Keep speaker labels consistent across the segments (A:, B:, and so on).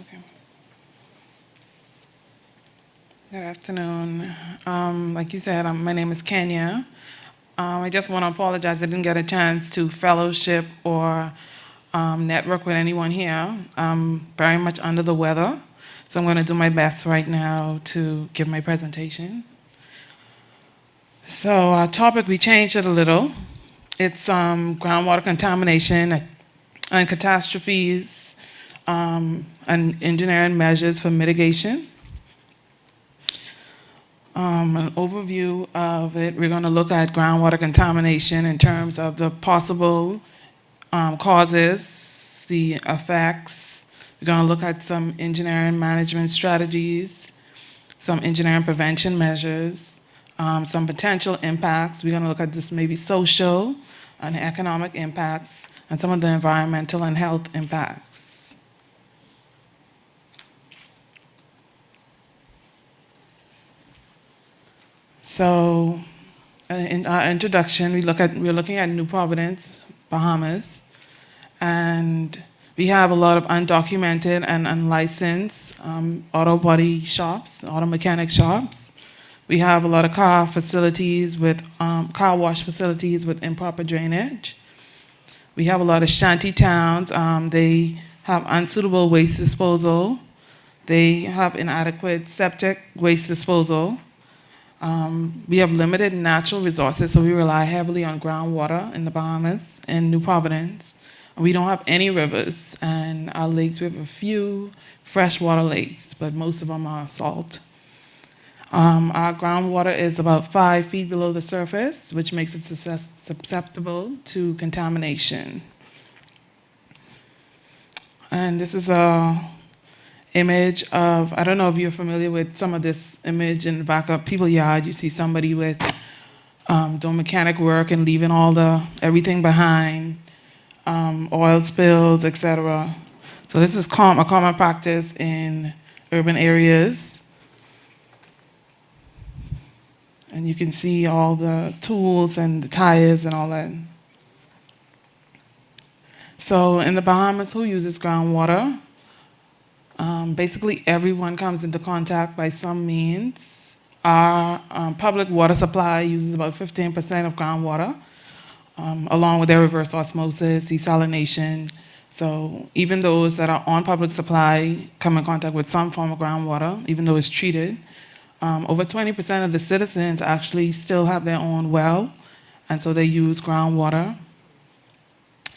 A: Okay. Good afternoon. Like you said, my name is Kenya. I just want to apologize. I didn't get a chance to fellowship or network with anyone here. I'm very much under the weather, so I'm going to do my best right now to give my presentation. So our topic, we changed it a little. It's groundwater contamination and catastrophes and engineering measures for mitigation. An overview of it, we're going to look at groundwater contamination in terms of the possible causes, the effects. We're going to look at some engineering management strategies, some engineering prevention measures, some potential impacts. We're going to look at just maybe social and economic impacts, and some of the environmental and health impacts. So, in our introduction, we're looking at New Providence, Bahamas, and we have a lot of undocumented and unlicensed auto body shops, auto mechanic shops. We have a lot of car facilities with car wash facilities with improper drainage. We have a lot of shanty towns. They have unsuitable waste disposal. They have inadequate septic waste disposal. We have limited natural resources, so we rely heavily on groundwater in the Bahamas and New Providence. We don't have any rivers, and our lakes, we have a few freshwater lakes, but most of them are salt. Our groundwater is about 5 feet below the surface, which makes it susceptible to contamination. And this is a image of, I don't know if you're familiar with some of this image in the back of people's yard. You see somebody with doing mechanic work and leaving everything behind, oil spills, etc. So this is a common practice in urban areas. And you can see all the tools and the tires and all that. So in the Bahamas, who uses groundwater? Basically, everyone comes into contact by some means. Our public water supply uses about 15% of groundwater, along with their reverse osmosis, desalination. So even those that are on public supply come in contact with some form of groundwater, even though it's treated. Over 20% of the citizens actually still have their own well, and so they use groundwater.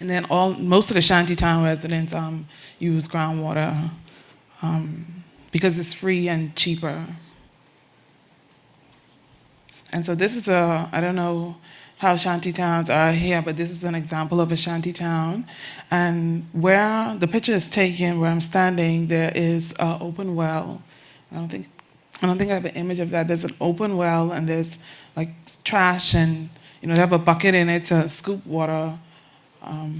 A: And then most of the shantytown residents use groundwater because it's free and cheaper. And so this is I don't know how shantytowns are here, but this is an example of a shantytown. And where the picture is taken, where I'm standing, there is an open well. I don't think I have an image of that. There's an open well, and there's like trash, and they have a bucket in it to scoop water. I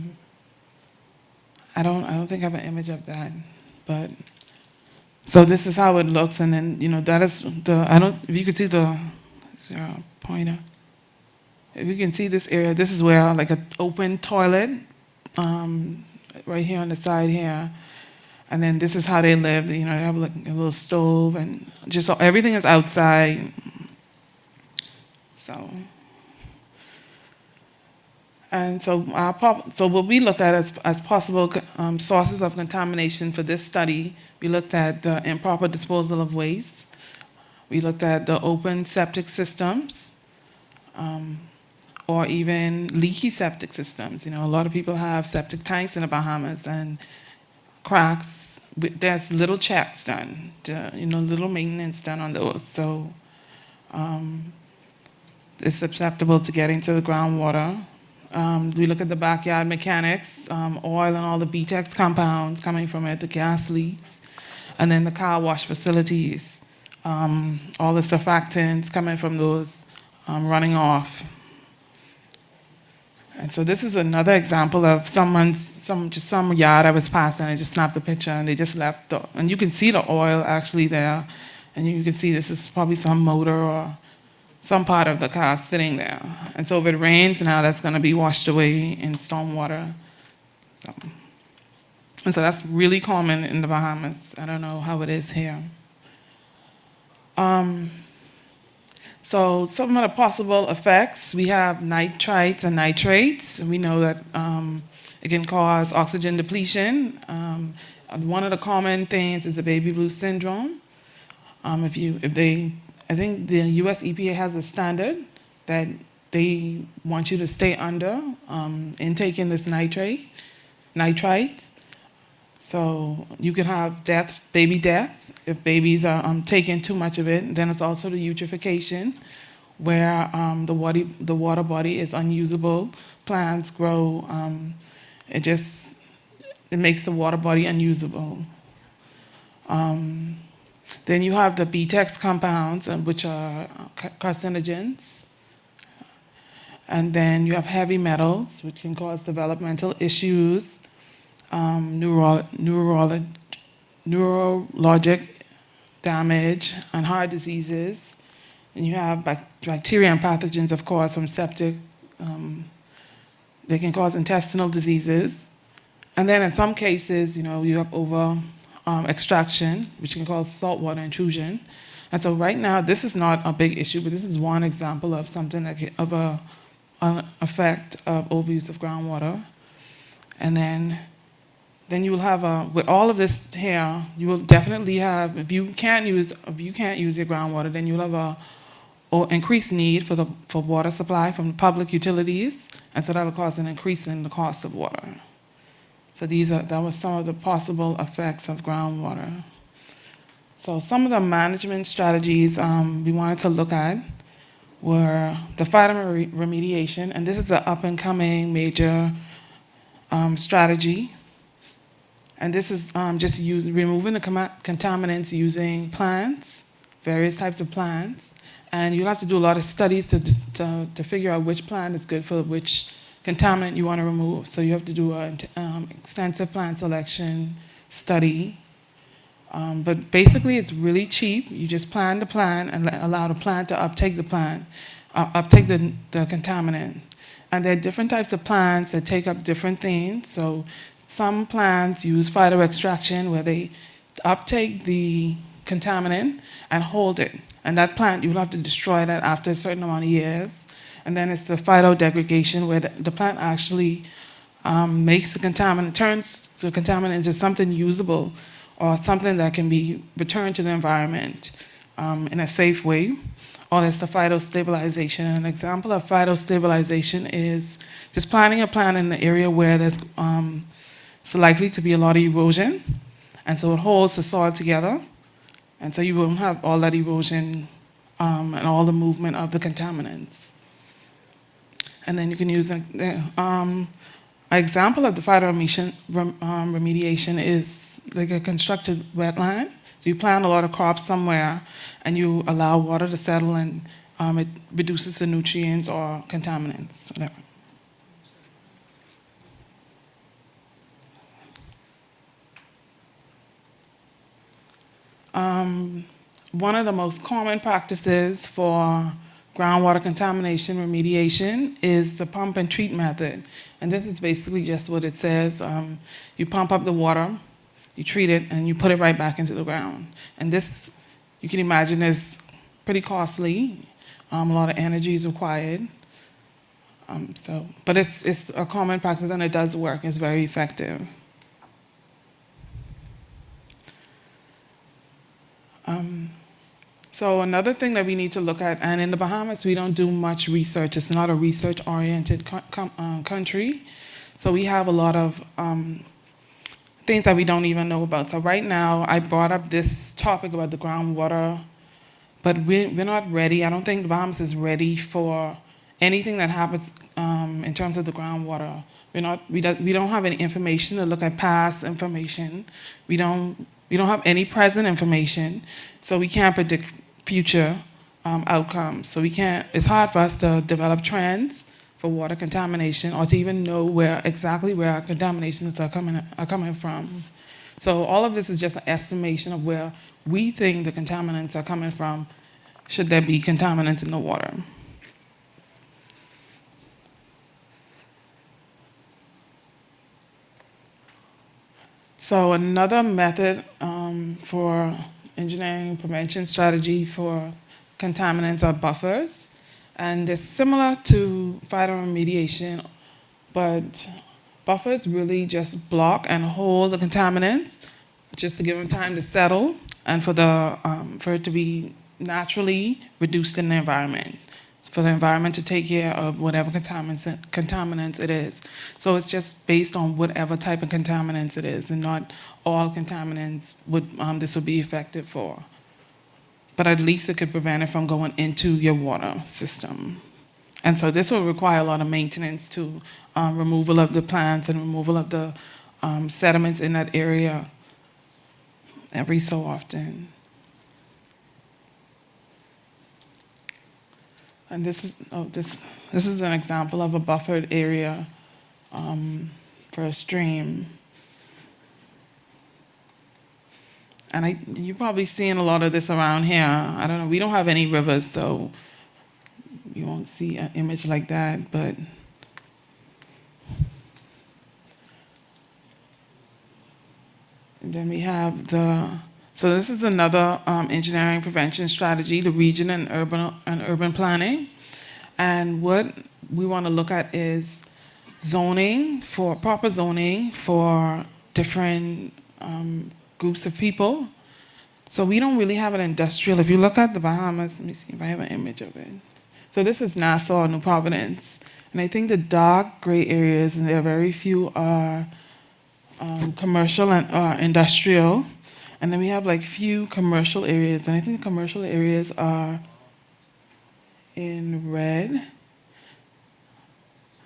A: don't think I have an image of that, but so this is how it looks, and then that is if you could see is there a pointer? If you can see this area, this is where like an open toilet, right here on the side here. And then this is how they live. They have like a little stove, and just everything is outside. So what we look at as possible sources of contamination for this study, we looked at the improper disposal of waste. We looked at the open septic systems, or even leaky septic systems. A lot of people have septic tanks in the Bahamas and cracks. There's little checks done, little maintenance done on those. So it's susceptible to getting to the groundwater. We look at the backyard mechanics, oil and all the BTEX compounds coming from it, the gas leaks, and then the car wash facilities, all the surfactants coming from those running off. And so this is another example of some yard I was passing. I just snapped a picture, and they just left and you can see the oil actually there, and you can see this is probably some motor or some part of the car sitting there. And so if it rains now, that's going to be washed away in storm water. So And so that's really common in the Bahamas. I don't know how it is here. Um, so some of the possible effects, we have nitrites and nitrates. We know that it can cause oxygen depletion. One of the common things is the baby blue syndrome. I think the U.S. EPA has a standard that they want you to stay under in taking this nitrites. So you can have baby deaths, if babies are taking too much of it. Then it's also the eutrophication, where the water body is unusable. Plants grow, it makes the water body unusable. Then you have the BTEX compounds, which are carcinogens. And then you have heavy metals, which can cause developmental issues, neurologic damage, and heart diseases. And you have bacteria and pathogens, of course, from septic. They can cause intestinal diseases. And then in some cases, you have over extraction, which can cause saltwater intrusion. And so right now, this is not a big issue, but this is one example of something of an effect of overuse of groundwater. And then you will have with all of this here, you will definitely have, if you can't use your groundwater, then you'll have increased need for water supply from public utilities, and so that'll cause an increase in the cost of water. So that was some of the possible effects of groundwater. So some of the management strategies we wanted to look at were the phytoremediation, and this is an up-and-coming major strategy. And this is just removing the contaminants using plants, various types of plants. And you'll have to do a lot of studies to figure out which plant is good for which contaminant you want to remove. So you have to do an extensive plant selection study. But basically, it's really cheap. You just plant the plant and allow the plant to uptake the contaminant. And there are different types of plants that take up different things. So some plants use phytoextraction, where they uptake the contaminant and hold it. And that plant, you'll have to destroy that after a certain amount of years. And then it's the phytodegradation, where the plant actually turns the contaminant into something usable or something that can be returned to the environment in a safe way. Or there's the phytostabilization. An example of phytostabilization is just planting a plant in an area where there's likely to be a lot of erosion, and so it holds the soil together, and so you won't have all that erosion and all the movement of the contaminants. And then you can use an example of the phytoremediation is like a constructed wetland. So you plant a lot of crops somewhere, and you allow water to settle, and it reduces the nutrients or contaminants, whatever. One of the most common practices for groundwater contamination remediation is the pump and treat method. And this is basically just what it says. You pump up the water, you treat it, and you put it right back into the ground. And this, you can imagine, is pretty costly. A lot of energy is required. But it's a common practice, and it does work. It's very effective. So another thing that we need to look at, and in the Bahamas, we don't do much research. It's not a research-oriented country. So we have a lot of things that we don't even know about. So right now, I brought up this topic about the groundwater, but we're not ready. I don't think the Bahamas is ready for anything that happens in terms of the groundwater. We don't have any information to look at past information. We don't have any present information, so we can't predict future outcomes. So it's hard for us to develop trends for water contamination, or to even know exactly where our contaminations are coming from. So all of this is just an estimation of where we think the contaminants are coming from, should there be contaminants in the water. So another method for engineering prevention strategy for contaminants are buffers. And they're similar to phytoremediation, but buffers really just block and hold the contaminants just to give them time to settle and for it to be naturally reduced in the environment, for the environment to take care of whatever contaminants it is. So it's just based on whatever type of contaminants it is, and not all contaminants this would be effective for. But at least it could prevent it from going into your water system. And so this will require a lot of maintenance to removal of the plants and removal of the sediments in that area every so often. And this is an example of a buffered area for a stream. And you're probably seeing a lot of this around here. I don't know, we don't have any rivers, so you won't see an image like that, but and then we have so this is another engineering prevention strategy, the region and urban planning. And what we want to look at is proper zoning for different groups of people. So we don't really have an industrial. If you look at the Bahamas, let me see if I have an image of it. So this is Nassau, New Providence. And I think the dark gray areas, and there are very few, are commercial and industrial. And then we have like few commercial areas. And I think the commercial areas are in red.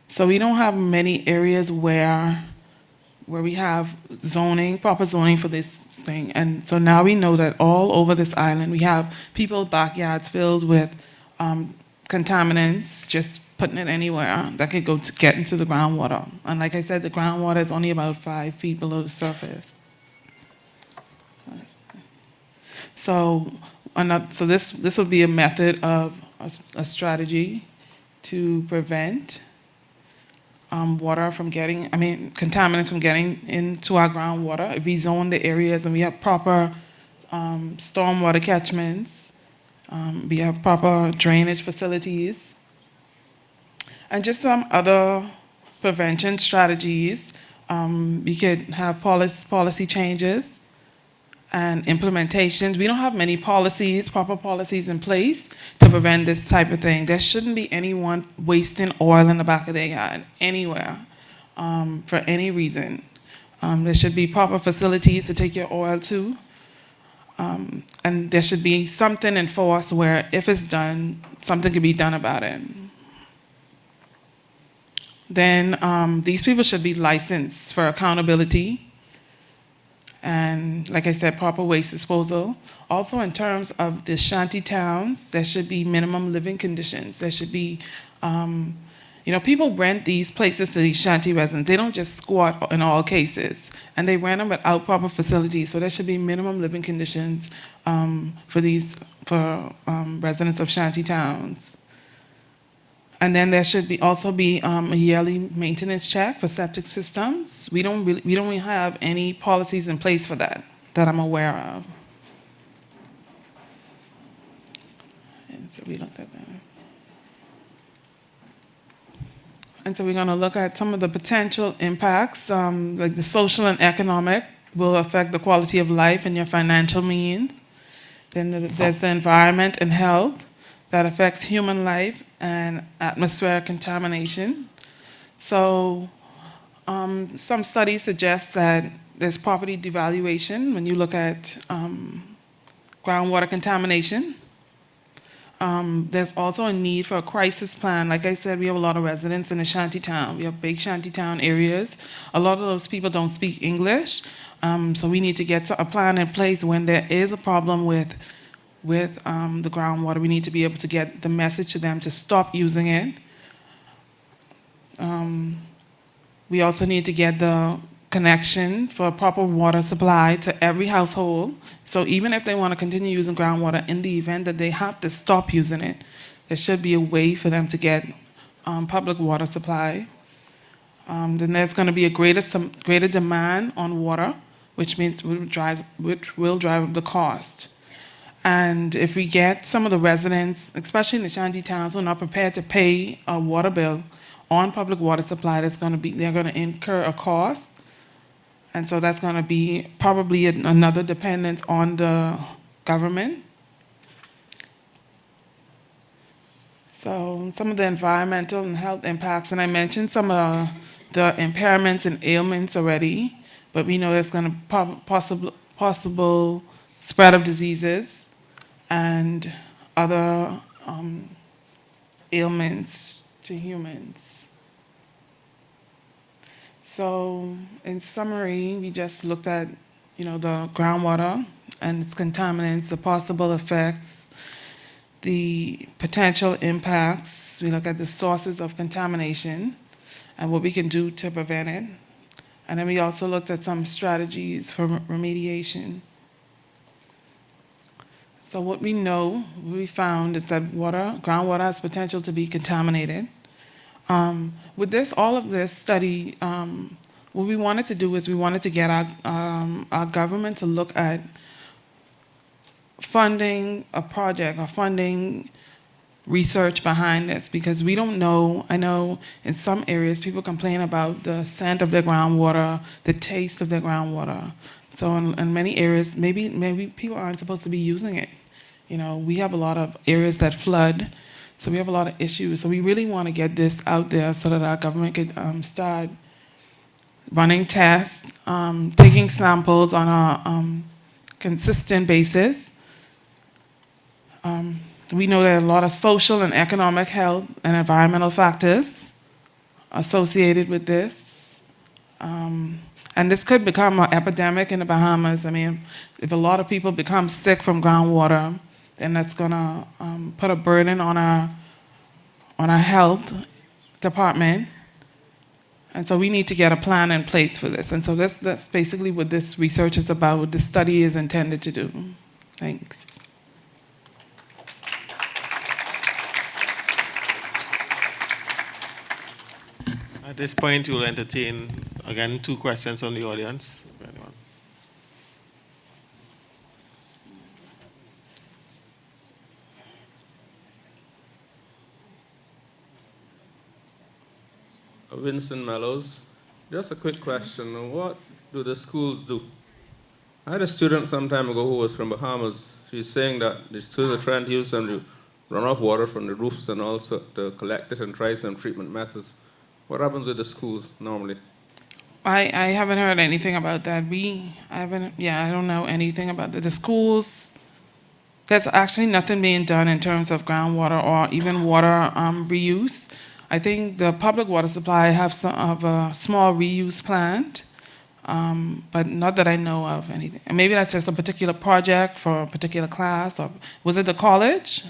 A: So we don't have many areas where we have proper zoning for this thing. And so now we know that all over this island we have people's backyards filled with contaminants, just putting it anywhere that could get into the groundwater. And like I said, the groundwater is only about 5 feet below the surface. So this will be a method of a strategy to prevent contaminants from getting into our groundwater. If we zone the areas and we have proper stormwater catchments, we have proper drainage facilities, and just some other prevention strategies. We could have policy changes and implementations. We don't have many proper policies in place to prevent this type of thing. There shouldn't be anyone wasting oil in the back of their yard anywhere for any reason. There should be proper facilities to take your oil to. And there should be something enforced where if it's done, something can be done about it. Then these people should be licensed for accountability. And like I said, proper waste disposal. Also in terms of the shanty towns, there should be minimum living conditions. There should be, people rent these places to these shanty residents. They don't just squat in all cases. And they rent them without proper facilities. So there should be minimum living conditions for residents of shanty towns. And then there should also be a yearly maintenance check for septic systems. We don't really have any policies in place for that I'm aware of. And so we looked at that. And so we're going to look at some of the potential impacts, like the social and economic will affect the quality of life and your financial means. Then there's the environment and health that affects human life and atmospheric contamination. So some studies suggest that there's property devaluation when you look at groundwater contamination. There's also a need for a crisis plan. Like I said, we have a lot of residents in the shantytown. We have big shantytown areas. A lot of those people don't speak English, so we need to get a plan in place when there is a problem with the groundwater. We need to be able to get the message to them to stop using it. We also need to get the connection for a proper water supply to every household. So even if they want to continue using groundwater, in the event that they have to stop using it, there should be a way for them to get public water supply. Then there's going to be a greater demand on water which means which will drive up the cost. And if we get some of the residents, especially in the shanty towns, who are not prepared to pay a water bill on public water supply, they're going to incur a cost. And so that's going to be probably another dependence on the government. So some of the environmental and health impacts, and I mentioned some of the impairments and ailments already, but we know there's going to possible spread of diseases and other ailments to humans. So in summary, we just looked at, the groundwater and its contaminants, the possible effects, the potential impacts. We look at the sources of contamination and what we can do to prevent it. And then we also looked at some strategies for remediation. So what we found is that groundwater has potential to be contaminated. With all of this study, what we wanted to do is we wanted to get our government to look at funding a project or funding research behind this, because we don't know. I know in some areas people complain about the scent of their groundwater, the taste of their groundwater. So in many areas, maybe people aren't supposed to be using it. We have a lot of areas that flood, so we have a lot of issues. So we really want to get this out there so that our government could start running tests, taking samples on a consistent basis. We know there are a lot of social and economic health and environmental factors associated with this. And this could become an epidemic in the Bahamas. I mean, if a lot of people become sick from groundwater, then that's going to put a burden on our health department. And so we need to get a plan in place for this. And so that's basically what this research is about, what this study is intended to do. Thanks.
B: At this point, we'll entertain, again, 2 questions from the audience. Anyone?
C: Vincent Mellows. Just a quick question. What do the schools do? I had a student some time ago who was from Bahamas. She's saying that the students are trying to use some runoff water from the roofs and also to collect it and try some treatment methods. What happens with the schools normally?
A: I haven't heard anything about that. I don't know anything about the schools. There's actually nothing being done in terms of groundwater or even water reuse. I think the public water supply have a small reuse plant, but not that I know of anything. And maybe that's just a particular project for a particular class, or was it the college,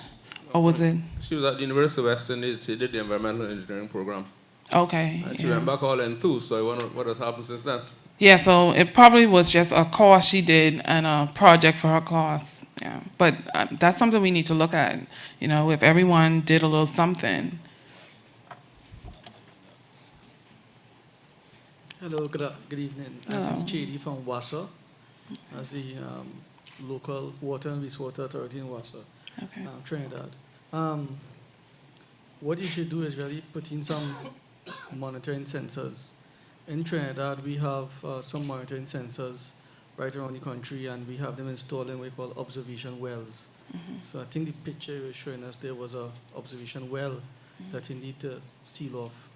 A: or was it?
C: She was at the University of West Indies. She did the environmental engineering program.
A: Okay.
C: And she went back all in too, so I wonder what has happened since then.
A: Yeah, so it probably was just a course she did and a project for her class. Yeah, but that's something we need to look at. If everyone did a little something.
D: Hello, good evening.
A: Hello.
D: Anthony Chady from WASA, as the local water and wastewater authority in WASA,
A: Okay.
D: Trinidad. What you should do is really put in some monitoring sensors. In Trinidad, we have some monitoring sensors right around the country, and we have them installed in what we call observation wells.
A: Mm-hmm.
D: So I think the picture you were showing us there was a observation well that you need to seal off.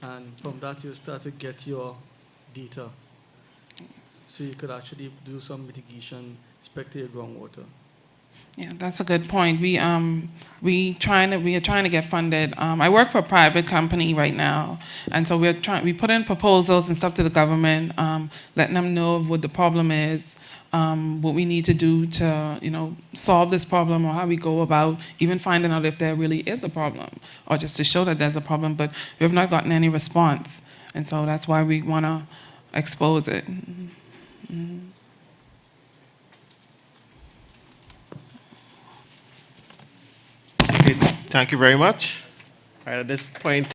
D: And from that, you start to get your data. So you could actually do some mitigation, respect to your groundwater.
A: Yeah, that's a good point. We are trying to get funded. I work for a private company right now, and so we put in proposals and stuff to the government, letting them know what the problem is, what we need to do to solve this problem, or how we go about even finding out if there really is a problem, or just to show that there's a problem. But we have not gotten any response, and so that's why we want to expose it. Mm-hmm.
B: Okay, thank you very much. At this point,